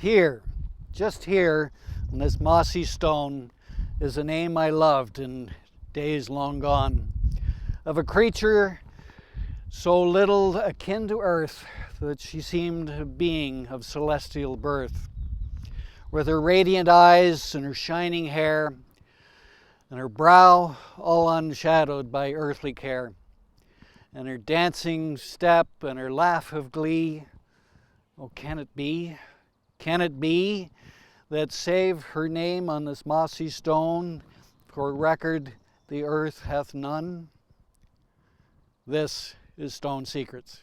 Here, just here, on this mossy stone, is a name I loved in days long gone, of a creature so little akin to earth that she seemed a being of celestial birth, with her radiant eyes and her shining hair, and her brow all unshadowed by earthly care, and her dancing step and her laugh of glee. Oh, can it be? Can it be that save her name on this mossy stone, for record the earth hath none? This is Stone Secrets.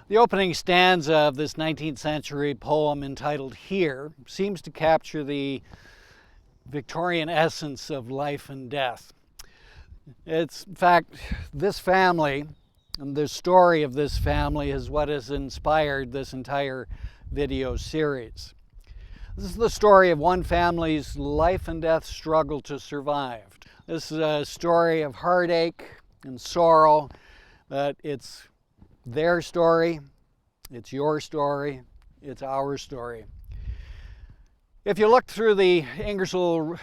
The opening stanza of this 19th century poem entitled Here seems to capture the Victorian essence of life and death. It's, in fact, this family and the story of this family is what has inspired this entire video series. This is the story of one family's life and death struggle to survive. This is a story of heartache and sorrow, but it's their story, it's your story, it's our story. If you look through the Ingersoll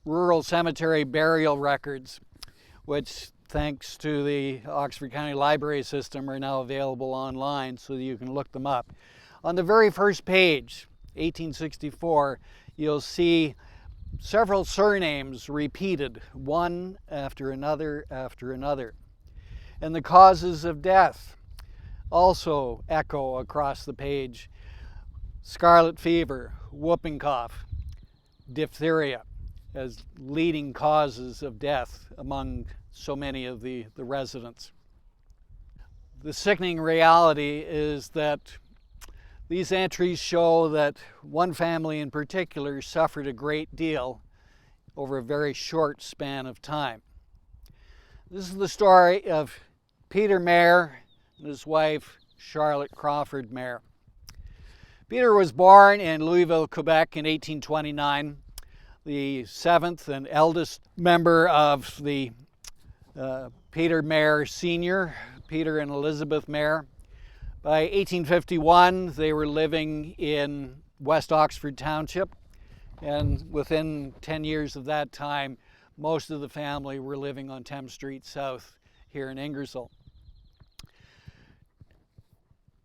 Rural Cemetery burial records, which thanks to the Oxford County Library System are now available online so that you can look them up. On the very first page, 1864, you'll see several surnames repeated, one after another after another. And the causes of death also echo across the page: scarlet fever, whooping cough, diphtheria as leading causes of death among so many of the residents. The sickening reality is that these entries show that one family in particular suffered a great deal over a very short span of time. This is the story of Peter Mair and his wife, Charlotte Crawford Mair. Peter was born in Louisville, Quebec in 1829, the seventh and eldest member of the Peter Mair Sr., Peter and Elizabeth Mair. By 1851, they were living in West Oxford Township, and within 10 years of that time, most of the family were living on Thames Street South here in Ingersoll.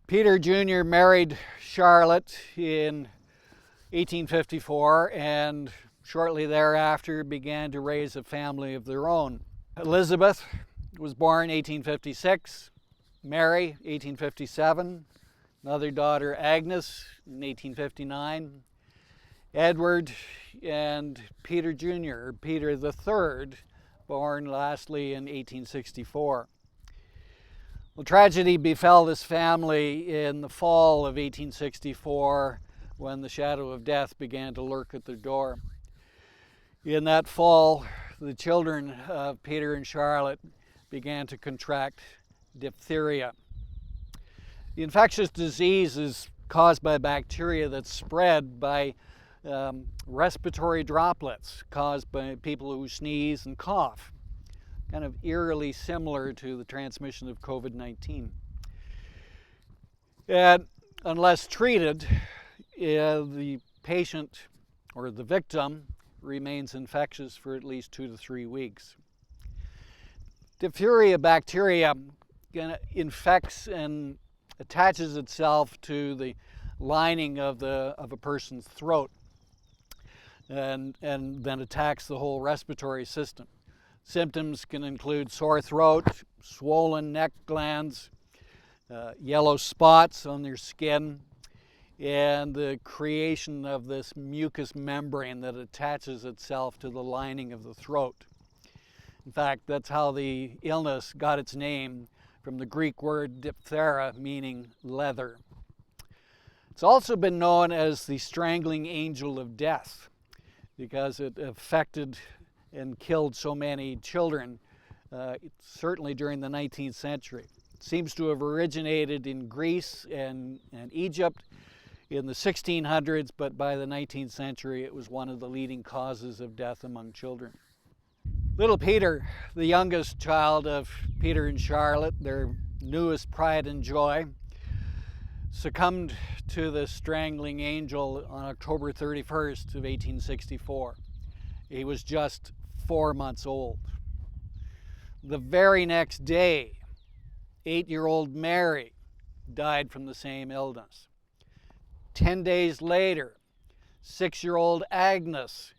Peter Jr. married Charlotte in 1854 and shortly thereafter began to raise a family of their own. Elizabeth was born 1856, Mary 1857, another daughter Agnes in 1859, Edward and Peter Jr., Peter III, born lastly in 1864. Well, tragedy befell this family in the fall of 1864 when the shadow of death began to lurk at their door. In that fall, the children of Peter and Charlotte began to contract diphtheria. The infectious disease is caused by bacteria that's spread by respiratory droplets caused by people who sneeze and cough, kind of eerily similar to the transmission of COVID-19. And unless treated, the patient or the victim remains infectious for at least 2 to 3 weeks. Diphtheria bacteria infects and attaches itself to the lining of a person's throat and then attacks the whole respiratory system. Symptoms can include sore throat, swollen neck glands, yellow spots on their skin, and the creation of this mucous membrane that attaches itself to the lining of the throat. In fact, that's how the illness got its name, from the Greek word diphthera, meaning leather. It's also been known as the strangling angel of death because it affected and killed so many children, certainly during the 19th century. It seems to have originated in Greece and Egypt in the 1600s, but by the 19th century it was one of the leading causes of death among children. Little Peter, the youngest child of Peter and Charlotte, their newest pride and joy, succumbed to the strangling angel on October 31st of 1864. He was just 4 months old. The very next day, 8-year-old Mary died from the same illness. 10 days later, 6-year-old Agnes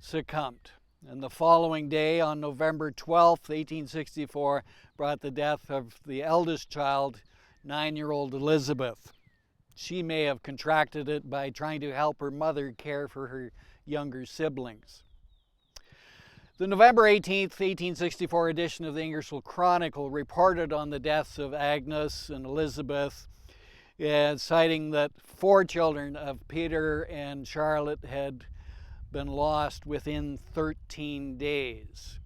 succumbed. And the following day, on November 12th, 1864, brought the death of the eldest child, 9-year-old Elizabeth. She may have contracted it by trying to help her mother care for her younger siblings. The November 18th, 1864 edition of the Ingersoll Chronicle reported on the deaths of Agnes and Elizabeth, citing that 4 children of Peter and Charlotte had been lost within 13 days.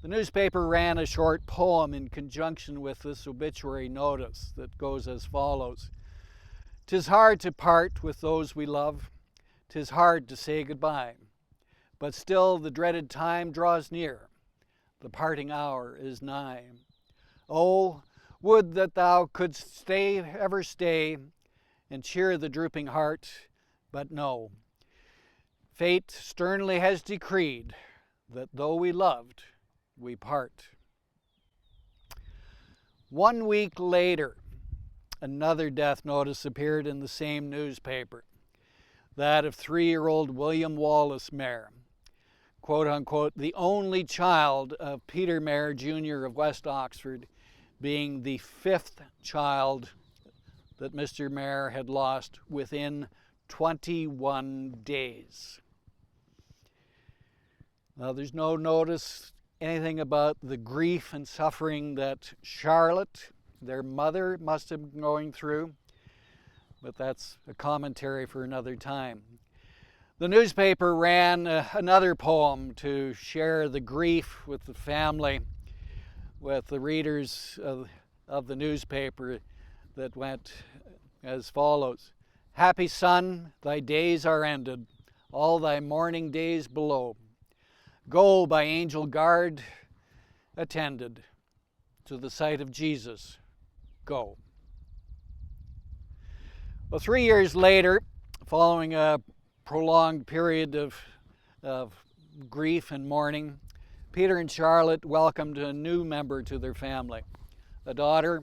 The newspaper ran a short poem in conjunction with this obituary notice that goes as follows. "'Tis hard to part with those we love, 'tis hard to say goodbye, but still the dreaded time draws near, the parting hour is nigh. Oh, would that thou couldst stay, ever stay, and cheer the drooping heart, but no. Fate sternly has decreed that though we loved, we part." 1 week later, another death notice appeared in the same newspaper, that of 3-year-old William Wallace Mair, quote unquote, the only child of Peter Mair, Jr. of West Oxford, being the 5th child that Mr. Mair had lost within 21 days. Now, there's no notice anything about the grief and suffering that Charlotte, their mother, must have been going through, but that's a commentary for another time. The newspaper ran another poem to share the grief with the family, with the readers of the newspaper, that went as follows. "Happy son, thy days are ended, all thy mourning days below. Go by angel guard attended, to the sight of Jesus go." Well, 3 years later, following a prolonged period of grief and mourning, Peter and Charlotte welcomed a new member to their family, a daughter,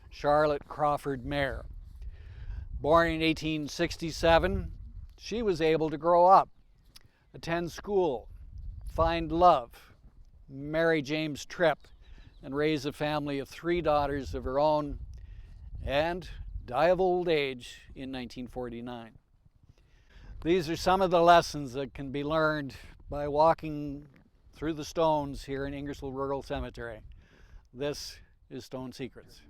Charlotte Crawford Mair. Born in 1867, she was able to grow up, attend school, find love, marry James Tripp, and raise a family of 3 daughters of her own, and die of old age in 1949. These are some of the lessons that can be learned by walking through the stones here in Ingersoll Rural Cemetery. This is Stone Secrets.